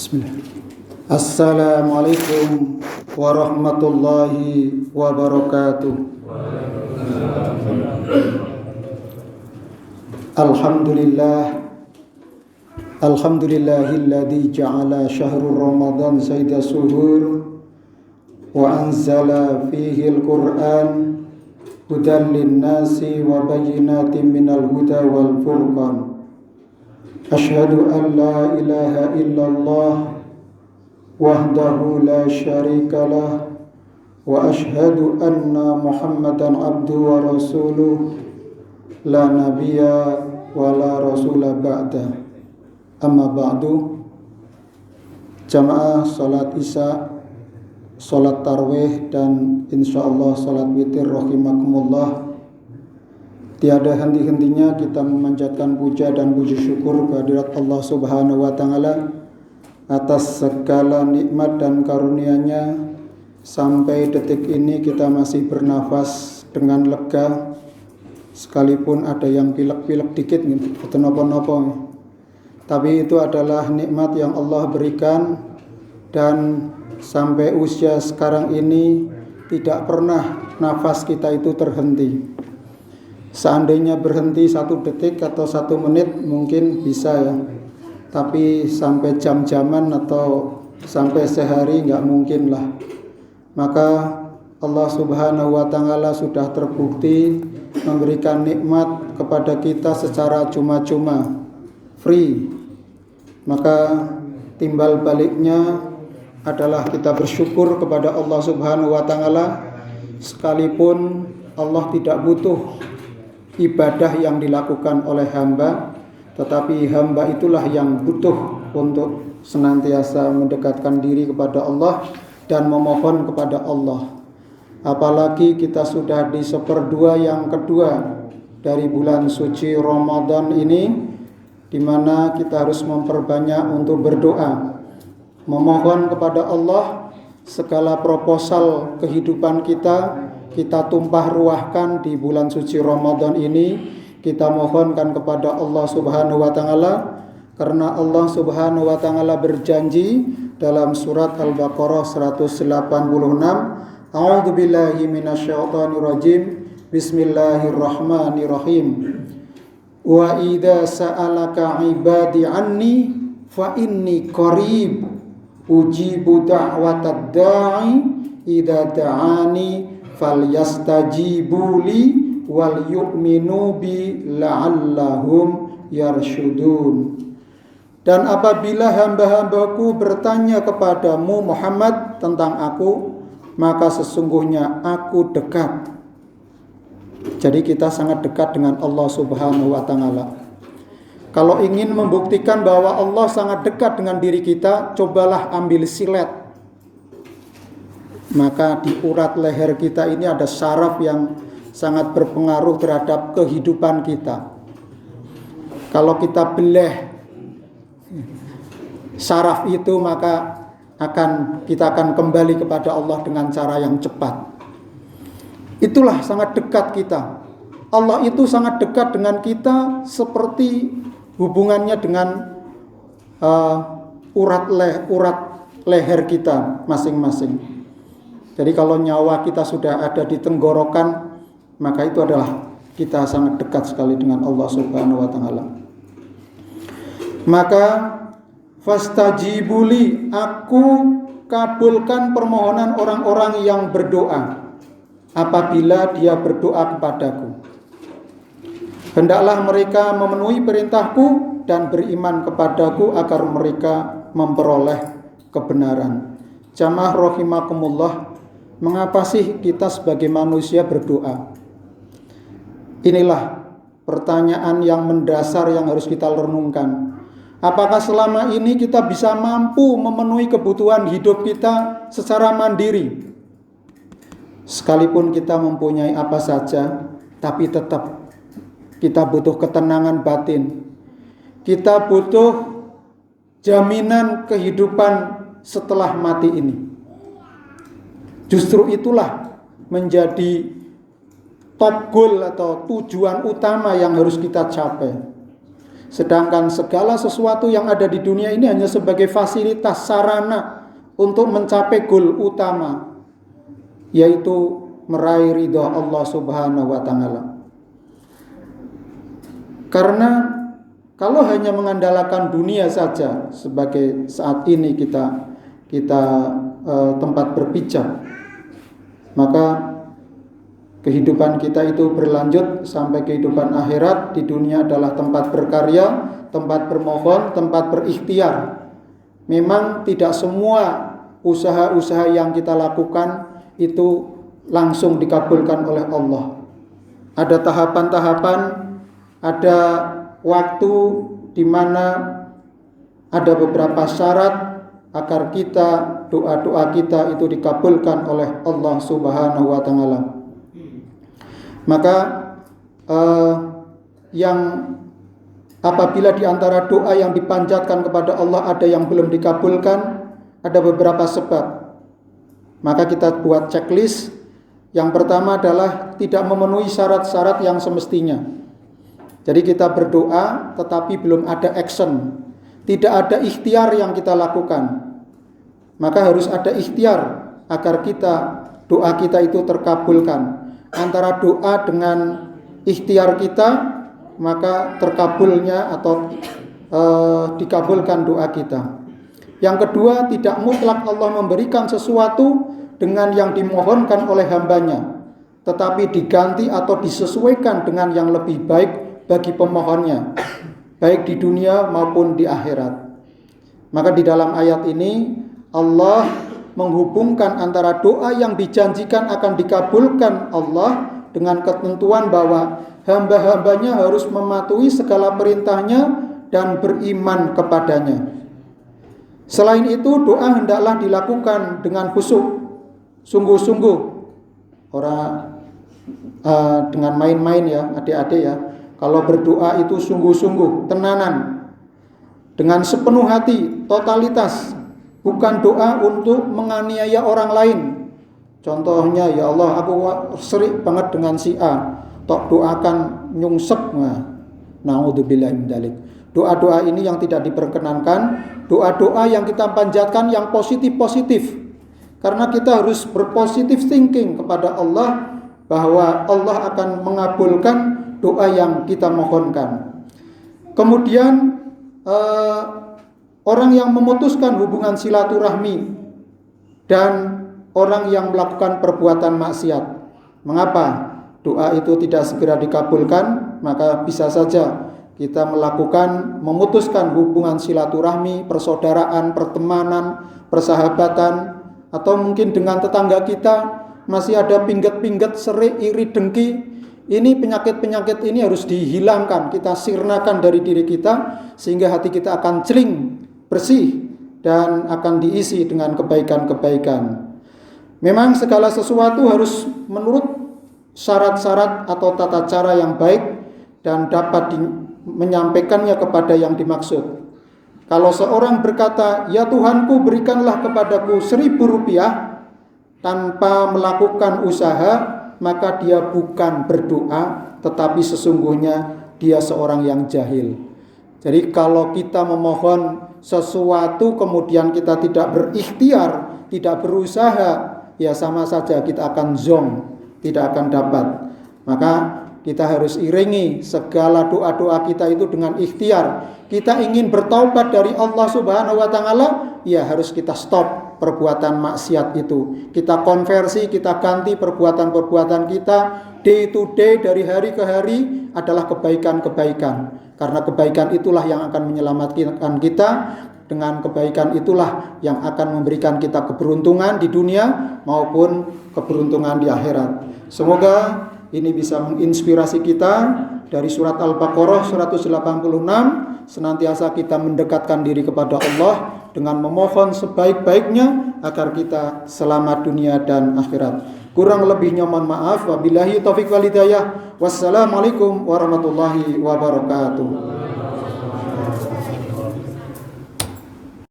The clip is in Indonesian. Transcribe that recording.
Bismillah. Assalamualaikum warahmatullahi wabarakatuh. Alhamdulillahilladzi ja'ala syahrul Ramadan sayyidas suhur wa anzala fihi al-Qur'an hudan lin-nasi wa bayyinatin minal huda wal furqan. Asyhadu an la ilaha illallah wahdahu la syarikalah wa asyhadu anna Muhammadan abduhu wa rasuluh la nabiyya wa la rasula ba'da. Amma ba'du. Jamaah salat isya, salat tarawih dan insyaallah salat witir rahimakumullah. Tiada henti-hentinya kita memanjatkan puja dan puji syukur kehadirat Allah Subhanahu wa taala atas segala nikmat dan karunia-Nya sampai detik ini kita masih bernafas dengan lega, sekalipun ada yang pilek-pilek dikit gitu, nopo-nopo. Tapi itu adalah nikmat yang Allah berikan, dan sampai usia sekarang ini tidak pernah nafas kita itu terhenti. Seandainya berhenti 1 detik atau 1 menit mungkin bisa ya, tapi sampai jam-jaman atau sampai sehari nggak mungkin lah. Maka Allah Subhanahu wa taala sudah terbukti memberikan nikmat kepada kita secara cuma-cuma, free. Maka timbal baliknya adalah kita bersyukur kepada Allah Subhanahu wa taala, sekalipun Allah tidak butuh ibadah yang dilakukan oleh hamba, tetapi hamba itulah yang butuh untuk senantiasa mendekatkan diri kepada Allah dan memohon kepada Allah. Apalagi kita sudah di 1/2 yang kedua dari bulan suci Ramadan ini, di mana kita harus memperbanyak untuk berdoa, memohon kepada Allah. Segala proposal kehidupan kita tumpah ruahkan di bulan suci Ramadan ini. Kita mohonkan kepada Allah Subhanahu wa taala, karena Allah Subhanahu wa taala berjanji dalam surat Al-Baqarah 186, A'udzubillahi minasyaitonirrajim. Bismillahirrahmanirrahim. Wa idza sa'alaka 'ibadi 'anni fa inni qarib ujibu da'watad da'i idza da'ani falyastajibuli wal yu'minu bi la'allahum yarsyudun. Dan apabila hamba-hambaku bertanya kepadamu Muhammad tentang aku, maka sesungguhnya aku dekat. Jadi kita sangat dekat dengan Allah Subhanahu wa taala. Kalau ingin membuktikan bahwa Allah sangat dekat dengan diri kita, cobalah ambil silet. Maka di urat leher kita ini ada saraf yang sangat berpengaruh terhadap kehidupan kita. Kalau kita beleh saraf itu, maka kita akan kembali kepada Allah dengan cara yang cepat. Itulah sangat dekat kita. Allah itu sangat dekat dengan kita seperti hubungannya dengan urat leher kita masing-masing. Jadi kalau nyawa kita sudah ada di tenggorokan, maka itu adalah kita sangat dekat sekali dengan Allah Subhanahu wa taala. Maka fastajibuli, aku kabulkan permohonan orang-orang yang berdoa apabila dia berdoa kepadaku. Hendaklah mereka memenuhi perintahku dan beriman kepadaku agar mereka memperoleh kebenaran. Jamaah rahimakumullah, mengapa sih kita sebagai manusia berdoa? Inilah pertanyaan yang mendasar yang harus kita renungkan. Apakah selama ini kita bisa mampu memenuhi kebutuhan hidup kita secara mandiri? Sekalipun kita mempunyai apa saja, tapi tetap kita butuh ketenangan batin. Kita butuh jaminan kehidupan setelah mati ini. Justru itulah menjadi top goal atau tujuan utama yang harus kita capai. Sedangkan segala sesuatu yang ada di dunia ini hanya sebagai fasilitas, sarana untuk mencapai goal utama, yaitu meraih ridha Allah Subhanahu wa taala. Karena kalau hanya mengandalkan dunia saja sebagai saat ini kita tempat berpijak, maka kehidupan kita itu berlanjut sampai kehidupan akhirat. Di dunia adalah tempat berkarya, tempat bermohon, tempat berikhtiar. Memang tidak semua usaha-usaha yang kita lakukan itu langsung dikabulkan oleh Allah. Ada tahapan-tahapan, ada waktu di mana ada beberapa syarat agar doa-doa kita itu dikabulkan oleh Allah Subhanahu wa taala. Maka yang apabila di antara doa yang dipanjatkan kepada Allah ada yang belum dikabulkan, ada beberapa sebab. Maka kita buat checklist. Yang pertama adalah tidak memenuhi syarat-syarat yang semestinya. Jadi kita berdoa tetapi belum ada action, tidak ada ikhtiar yang kita lakukan. Maka harus ada ikhtiar agar doa kita itu terkabulkan. Antara doa dengan ikhtiar kita, maka terkabulnya atau dikabulkan doa kita. Yang kedua, tidak mutlak Allah memberikan sesuatu dengan yang dimohonkan oleh hambanya, tetapi diganti atau disesuaikan dengan yang lebih baik bagi pemohonnya, baik di dunia maupun di akhirat. Maka di dalam ayat ini Allah menghubungkan antara doa yang dijanjikan akan dikabulkan Allah dengan ketentuan bahwa hamba-hambanya harus mematuhi segala perintahnya dan beriman kepadanya. Selain itu, doa hendaklah dilakukan dengan khusyuk, sungguh-sungguh, orang dengan main-main ya, adik-adik ya. Kalau berdoa itu sungguh-sungguh, tenanan, dengan sepenuh hati, totalitas. Bukan doa untuk menganiaya orang lain. Contohnya, ya Allah, aku serik banget dengan si A, tok doakan nyungsep. Na'udzubillah min dzalik. Doa-doa ini yang tidak diperkenankan. Doa-doa yang kita panjatkan yang positif-positif. Karena kita harus berpositif thinking kepada Allah, bahwa Allah akan mengabulkan doa yang kita mohonkan. Kemudian orang yang memutuskan hubungan silaturahmi dan orang yang melakukan perbuatan maksiat, mengapa doa itu tidak segera dikabulkan? Maka bisa saja kita memutuskan hubungan silaturahmi, persaudaraan, pertemanan, persahabatan, atau mungkin dengan tetangga kita masih ada pingget-pingget, serik, iri, dengki. Ini penyakit-penyakit ini harus dihilangkan, kita sirnakan dari diri kita, sehingga hati kita akan celing, bersih, dan akan diisi dengan kebaikan-kebaikan. Memang segala sesuatu harus menurut syarat-syarat atau tata cara yang baik dan dapat menyampaikannya kepada yang dimaksud. Kalau seorang berkata, ya Tuhanku berikanlah kepadaku 1.000 rupiah tanpa melakukan usaha, maka dia bukan berdoa, tetapi sesungguhnya dia seorang yang jahil. Jadi kalau kita memohon sesuatu kemudian kita tidak berikhtiar, tidak berusaha, ya sama saja kita akan zong, tidak akan dapat. Maka kita harus iringi segala doa-doa kita itu dengan ikhtiar. Kita ingin bertaubat dari Allah Subhanahu wa taala, ya harus kita stop perbuatan maksiat itu. Kita konversi, kita ganti perbuatan-perbuatan kita day to day, dari hari ke hari adalah kebaikan-kebaikan. Karena kebaikan itulah yang akan menyelamatkan kita. Dengan kebaikan itulah yang akan memberikan kita keberuntungan di dunia maupun keberuntungan di akhirat. Semoga ini bisa menginspirasi kita dari surat Al-Baqarah 186, senantiasa kita mendekatkan diri kepada Allah dengan memohon sebaik-baiknya agar kita selamat dunia dan akhirat. Kurang lebihnya mohon maaf. Wabillahi taufiq wal hidayah. Wassalamualaikum warahmatullahi wabarakatuh.